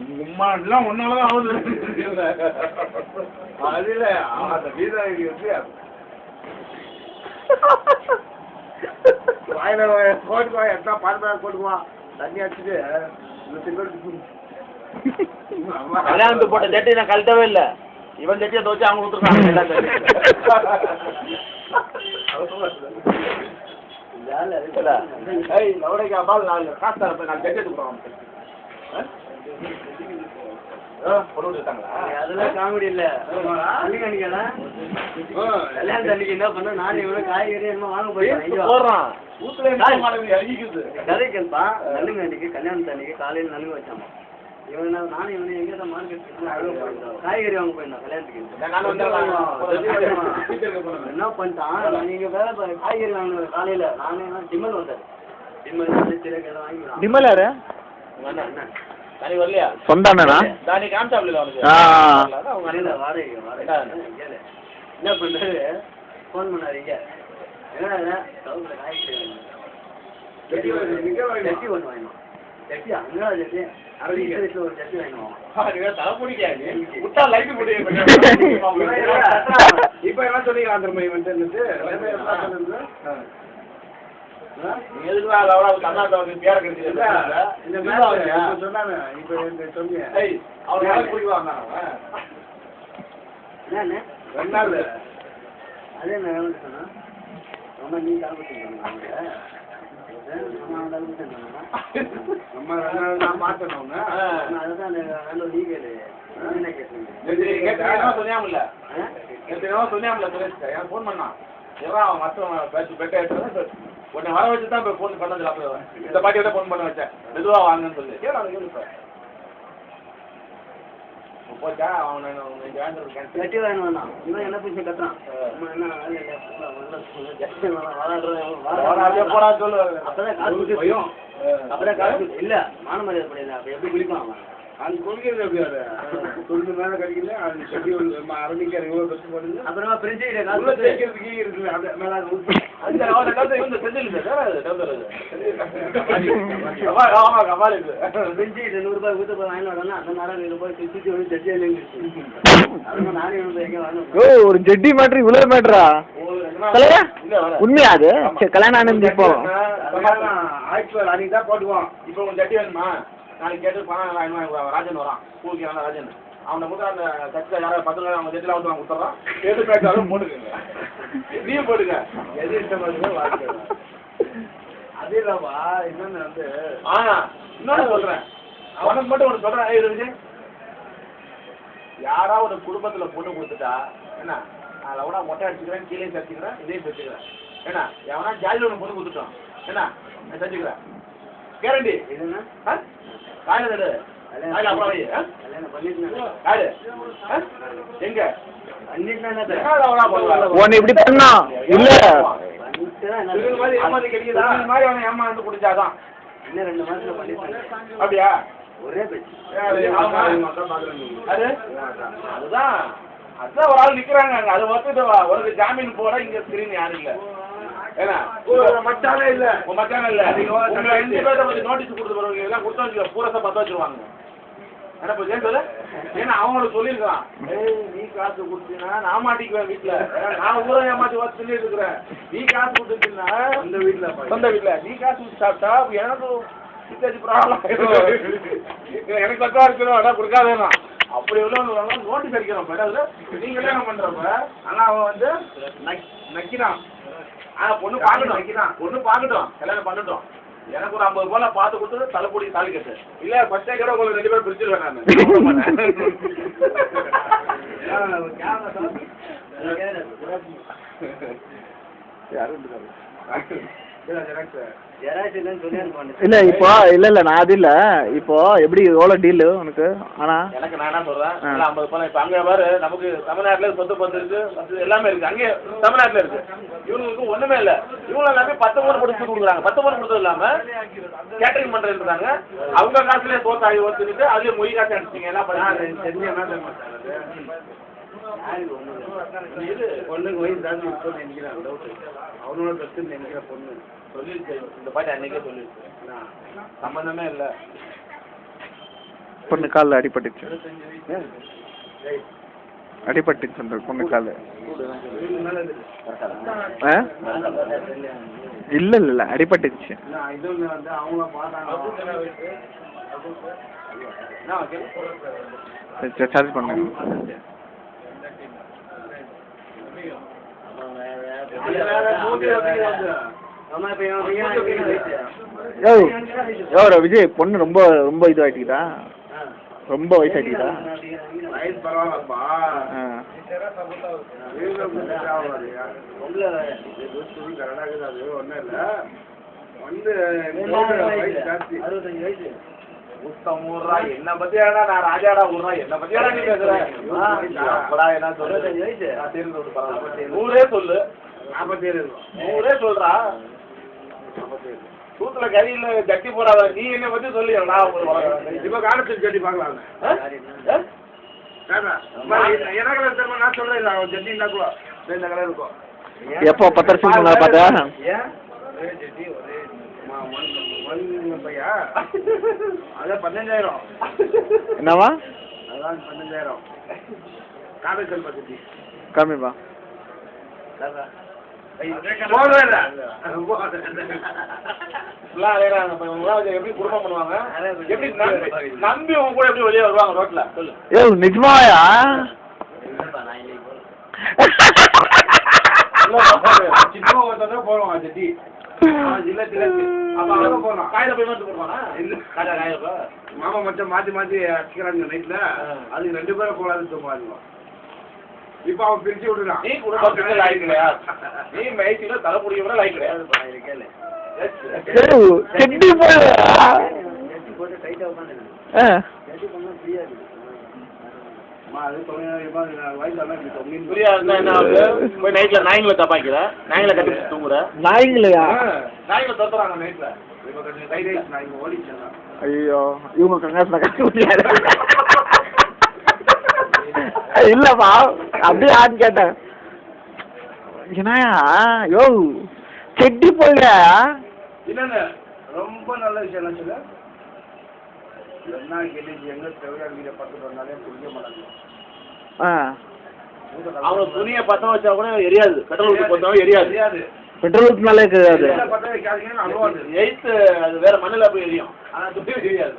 உம்மாலாம் ஒன்னாலதான் ஆகுது. அதுல அந்த வீரா வந்து வாயில கோட்டுவா எத்தனை பாட்டு கோட்டுவா தண்ணி அடிச்சுட்டு கல்யாணத்துக்கு போட்ட ஜட்டி நான் கழட்டவே இல்லை. இவன் ஜட்டியை துவச்சு அவங்க விட்டுருக்காங்க. காசு தரப்ப நான் ஜட்டி எடுத்துக்கிறோம். அதெல்லாம் காமெடி இல்ல. கல்யாணம் தண்ணிக்கு என்ன பண்ண நான் இவ்வளவு காய்கறி என்ன வாங்க போயிடுறான். கதை கேட்பா நலுங்கு அன்னைக்கு கல்யாணம் தண்ணிக்கு காலையில நலுங்கு வச்சாமா. இவன் நானும் இவனு எங்க மார்க்கெட் காய்கறி வாங்க போயிருந்தான் கல்யாணத்துக்கு. என்ன பண்ணிட்டான் நீங்க வேலை காய்கறி வாங்கின காலையில நானே டிம்மல் வந்தாரு. டிம்மல் சீரக வாங்கிக்கலாம். டிம்மல் யாரு? தனி வரலையா? சொந்தானா? தானி காமிச்சாப்ல அவனுக்கு. வாடகை என்ன பண்றாரு? போன் பண்ணாரு. இங்க என்ன சவுத்துல காய்கறி ஜட்டி ஒன்று வாங்கினோம். ஜட்டி அங்கே ஜட்டி அரபிக்கு ஒரு ஜட்டி வாங்கினோம். இப்ப என்ன சொல்லிக்கலாம் அந்த மாதிரி வந்து கர்நாடகாவுக்கு பேர கிடைச்சது சொன்னாங்க. இப்ப சொன்னீங்க அவன் குடிக்குவாங்க ரெண்டு நாள் அதே நான் சொன்னா ரொம்ப நீ கிளம்பிட்டு நம்ம நான் மாத்தணும். அதுதான் நீ கேளு சொன்னாமல சொன்னாமல எனக்கு போன் பண்ணான். எவன் அவன் மற்றவன் பேச்சு பெட்ட உடனே வர வச்சு தான் இப்போ ஃபோன் பண்ணது. அப்புறம் இந்த பாட்டியோட ஃபோன் பண்ண வச்சேன் மெதுவாக வாங்கன்னு சொல்லி கேளு அவன் கேளுப்ப போச்சா அவனை கட்டி வேணும். இவன் என்ன பேசி கட்டுறான் போடா சொல்லு. அப்பதான் காசு பயம். அப்பதான் காசு இல்ல மான மரியாதை படையில அப்ப எப்படி குளிப்பான் அவன்? அது குடிக்கிறது எப்படி? அது தொண்டு மேலே கிடைக்கல. அது செடி அரணிக்காரு இவ்வளோ பஸ் போடுது. அப்புறமா பிரிஞ்சு தேய்க்கிறதுக்கு இருக்குது. அது மேலே பிரிஞ்சு 200 ரூபாய் ஊற்ற போய் வாங்கி வரணும். அந்த நேரம் போய் சுற்றி ஒரு ஜட்டி அதனால நானே எங்கே வாங்கணும். ஒரு ஜட்டி மாட்ரு இவ்வளவு மேட்ரா உண்மையா? அது கல்யாணம் ஆனது இப்போ ஆயிடுச்சு. அன்னைக்கு தான் போட்டுக்குவோம். இப்போ உங்க ஜட்டி வேணுமா? நாளைக்கு கேட்டு பணம் ராஜன் வரான். ஸ்கூலுக்கு வேணா ராஜன் அவனை கூட அந்த சட்டில் யாராவது 10 அவங்க ஜட்டில் வந்து நான் கொடுத்துட்றான். எது பேட்டாலும் போட்டுக்கோங்க. நீயும் போட்டுங்க. எது இஷ்டமா வாழ்க்கை அதே இல்லாமா இன்னொன்று வந்து இன்னொன்று சொல்கிறேன். அவனுக்கு மட்டும் ஒன்று சொல்கிறேன். இது யாரா ஒரு குடும்பத்தில் பொண்ணு கொடுத்துட்டா என்ன நான் எவனா மொட்டை அடிச்சுக்கிறேன் கீழே தச்சுக்கிறேன் இதையும் தச்சுக்கிறேன். ஏன்னா எவனா ஜாலியில் ஒன்று பொண்ணு கொடுத்துட்டோம் என்ன நான் தச்சுக்கிறேன் கேரண்டி. இதுன்னா காயில அப்புறம் காடு எங்க ஒன்னு இப்படி பண்ணா இல்ல மாதிரி அவனை ஏமா வந்து குடிச்சாதான் இன்னும் 2 மாசத்துல பண்ணிட்டாங்க. அப்படியா? ஒரே பேச்சு. அதுதான் அதுதான் ஒரு ஆள் நிக்கிறாங்க அங்க. அதை வந்துட்டு உனக்கு ஜாமீன் போட இங்க ஸ்கிரீன் யாரும் இல்ல. ஏன்னா மச்சானே இல்ல உங்க மச்சானே இல்ல. உங்க 2 பேர்த்த கொஞ்சம் நோட்டீஸ் கொடுத்து போறவங்க எல்லாம் கொடுத்து வச்சுக்க பூரா 10 வச்சிருவாங்க. என்ன போய் சொல்லு. ஏன்னா அவங்களுக்கு சொல்லியிருக்கான் நீ காசு கொடுத்தீங்கன்னா நான் மாட்டிக்குவேன் வீட்டுல. நான் ஊரை ஏமாத்தி வச்சு சொல்லிட்டு இருக்கிறேன். நீ காசு கொடுத்துட்டீங்கன்னா சொந்த வீட்டுல நீ காசு கொடுத்து சாப்பிட்டா எனக்கு சித்தாச்சு ப்ராப்ளம். எனக்கு தக்கா இருக்கணும் அதான் கொடுக்காதேனா அப்படி எவ்வளோ நோட்டீஸ் அடிக்கிறோம். நீங்க கல்யாணம் பண்றப்ப ஆனா அவன் வந்து நக்கினான். பொண்ணு பார்க்கட்டும் வைக்கிறான். பொண்ணு பார்க்கட்டும் கல்யாணம் பண்ணட்டும். எனக்கு ஒரு 50 போல பார்த்து கொடுத்து தலைப்பொடி தாலி கட்டு. இல்ல ஃபர்ஸ்டே கூட உங்களுக்கு 2 பேரும் பிரிச்சிருவேன் இல்ல இப்போ இல்ல நான் அது இல்ல இப்போ எப்படி எவ்வளவு டீல் உனக்கு? ஆனா எனக்கு நான் என்ன சொல்றேன் 50 பணம். இப்ப அங்க பாரு நமக்கு தமிழ்நாட்டுல சொத்து பத்து இருக்கு எல்லாமே இருக்கு. அங்கே தமிழ்நாட்டுல இருக்கு. இவங்களுக்கு ஒண்ணுமே இல்ல. இவங்க எல்லாமே 10 பவுன் கொடுத்து கொடுக்குறாங்க. 10 பவுன் கொடுத்தது இல்லாம கேட்டரிங் பண்றது இருக்காங்க. அவங்க காசுலயே தோத்தாகி ஓத்துக்கிட்டு அதுலயே மொழி காசு அடிச்சிங்க என்ன பண்ண பொண்ணுக்கு வயசு தாண்டி நினைக்கிறேன். அவனோட பெஸ்ட் நினைக்கிற பொண்ணு சொல்லிருச்சு. இந்த பாட்டி அன்னைக்கே சொல்லிருச்சு. சம்பந்தமே இல்லை. பொண்ணு காலில் அடிபட்டுச்சு. அடிபட்டுச்சு அந்த பொண்ணு கால். ஆ இல்லை இல்லை இல்லை அடிபட்டுச்சு. சார்ஜ் பண்ணுங்க. எவ்வளோ விஜய் பொண்ணு ரொம்ப ரொம்ப இதுவாகிட்டா, ரொம்ப வயசாகிட்டா. என்ன பத்தியாடா நான் ராஜாடா ஊர்றா, என்ன பத்தியாடா நீ பேசுற? என்ன சொல்றது? ஊரே சொல்லு. 47 ஊரே சொல்றா. சூத்துல கறியில ஜட்டி போடாத நீ என்ன பத்தி சொல்லி இப்ப காலத்துக்கு ஜட்டி பாக்கலாம். என்ன கலர் தெரியுமா நான் சொல்றேன், ஜட்டின்னா கூட இந்த கலர் இருக்கும். எப்போ 10 வருஷம் முன்னாடி பார்த்தா பையா அதான் 15,000. என்னவா? அதான் 15,000 காரைக்கால் பத்தி கம்மிப்பா. எப்படி குடும்பம் பண்ணுவாங்க, எப்படி நம்பி உங்க கூட எப்படி வெளியே வருவாங்க ரோட்ல சொல்லு. நிஜமாயா? சின்ன போடுவாங்க ஜட்டி. மாமா மச்சம் மாத்தி மாத்தி அடிக்கிறாங்க நைட்ல. அதுக்கு 2 பேரும் போலாது தூங்குவாங்க. இப்ப அவன் பிரிச்சு விடுறான். நீ குடும்பத்துக்கு லைக் கிடையாது, நீ மைத்தில தலைமுடிய கூட லைக் கிடையாது. செட்டி போட்டு டைட்டா உட்காந்து ஜட்டி பண்ணா ஃப்ரீயா இருக்கு. நைட்ல நாய்களை தப்பாக்கிற, நாய்களை கட்டி தூங்குற. நாய்ங்களையா? நாய்களை தத்துறாங்க நைட்ல. ஐயோ இவங்க கங்காசன கட்டி முடியாது. இல்லப்பா அப்படியே ஆன்னு கேட்டேன். என்னயா யோ செட்டி போயிட. இல்ல ரொம்ப நல்ல விஷயம் என்ன சொல்ல, என்ன கேட்டு எங்க தேவையான பத்து வந்தாலே புரிய மாட்டாங்க. அவங்க துணியை பத்த வச்சா கூட எரியாது, பெட்ரோல் பத்தாலும் எரியாது. பெட்ரோலுக்கு மேலே கிடையாது. எய்த்து அது வேற மண்ணில் போய் எரியும், ஆனா துணி எரியாது.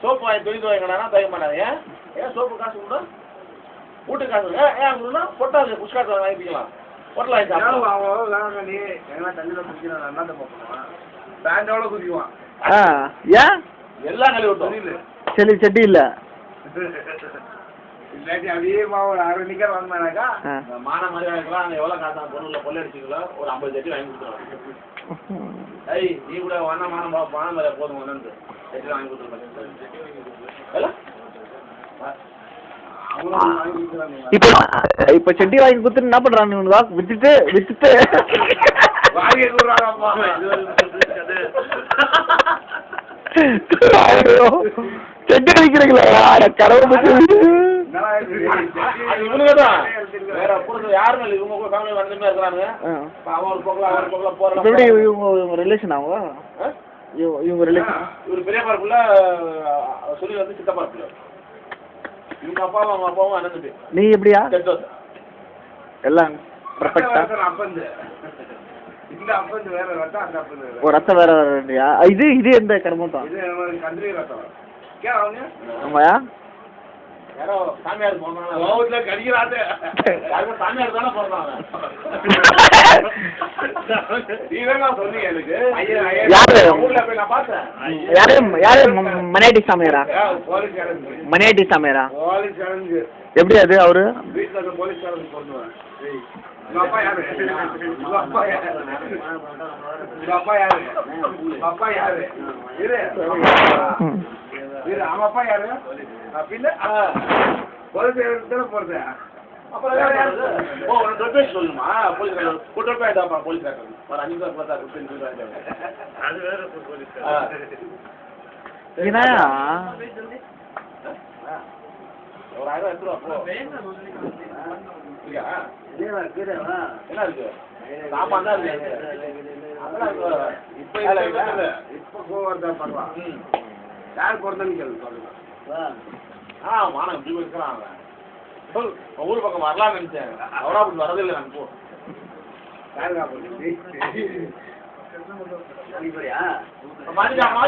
சோப்பு வாங்கி துணி துவைக்கடா துவைக்க மாட்டாங்க. ஏன் சோப்பு காசு கூட வீட்டு காசு ஏன் கொடுனா பொட்டாது புஷ்காசு வாங்கிக்கலாம். பொட்டல் வாங்கி சாப்பிடுவாங்க. நீ எங்கன்னா தண்ணியில் குடிக்கணும் அண்ணாத்த போகணும், பேண்டோட குதிக்குவான். ஏன் எல்லாம் கழுவி விட்டோம். சரி செட்டி இல்லை இல்லாட்டி அப்படியே ஒரு 6 நிக்கர் வாங்கினாக்கா மான மரியாதைக்கலாம் அங்கே எவ்வளோ காசா பொண்ணுல கொள்ளடிச்சிங்களோ ஒரு 50 செட்டி வாங்கி கொடுத்துருவாங்க. ஐய் நீ கூட ஒன்னா மானம் பணம் மேலே போதும் ஒன்று செட்டி வாங்கி கொடுத்துருப்பாங்க. இப்ப செட்டி வாங்கி கொடுத்துட்டு என்ன பண்றாங்க? வித்துட்டு வாங்கி கொடுறாங்கப்பா. செட்டி வைக்கிறீங்களா? கடவுள் இவனுங்கதான் வேற யாருமே இல்லை. இவங்க கூட ஃபேமிலி வந்துமே இருக்கிறாங்க. அவன் ஒரு பக்கம் போறாங்க. இவங்க ரிலேஷன் அவங்க இவங்க ரிலேஷன். இவரு பெரிய பரப்புல சொல்லி வந்து சித்த பரப்புல இவங்க அப்பாவும் அவங்க அப்பாவும் அண்ணன். நீ எப்படியா? எல்லாம் அப்பந்து இந்த அப்பந்து வேற ரத்தம், அந்த அப்பந்து ஒரு ரத்தம் வேற வேறயா? இது எந்த கடமை தான்? இது கந்திரி ரத்தம். ஆமாயா? யாரோ சாமியார் போனாங்க கோவத்துல கடிக்கிறாரு. யாரும் சாமியார் தானே போறாங்க. நீதான் சொன்னீங்க எனக்கு. ஊர்ல போய் நான் பார்த்தேன். யாரு மனையாட்டி சாமியாரா? மனையாட்டி சாமியாரா? போலீஸ்காரனுக்கு எப்படி அது? அவரு வீட்டுல இருக்க போலீஸ்காரனுக்கு பொண்ணுவேன். உங்க அப்பா யாரு? உங்க அப்பா யாரு? உங்க அப்பா யாரு? உங்க அப்பா யாரு? இரு அவன் அப்பா யாரு? பின்ன போலீஸ் போறது. அப்புறம் வேற யாரு? ஓ உனக்கு சொல்லுமா? போலீஸ்காரன் கூட்டு போயிட்டாப்பா. போலீஸ்காரன் ஒரு 5 நிமிஷம் பார்த்தா அது வேற போலீஸ். ஒரு 1000 எடுத்துருவா போ. என்ன இருக்கு? சாப்பாடு தான் இருக்கு. இப்போ கோவர்தா பார்க்கலாம். யார் பிறந்தன்னு கேள்வி சொல்லுங்க. மானம் இப்படி இருக்கிறான் அவன். ஊர் பக்கம் வரலாம்னு நினைச்சேன். அவரா அப்படி வரதில்லை நான் போ. போறியா? மாத்திக்கலாம்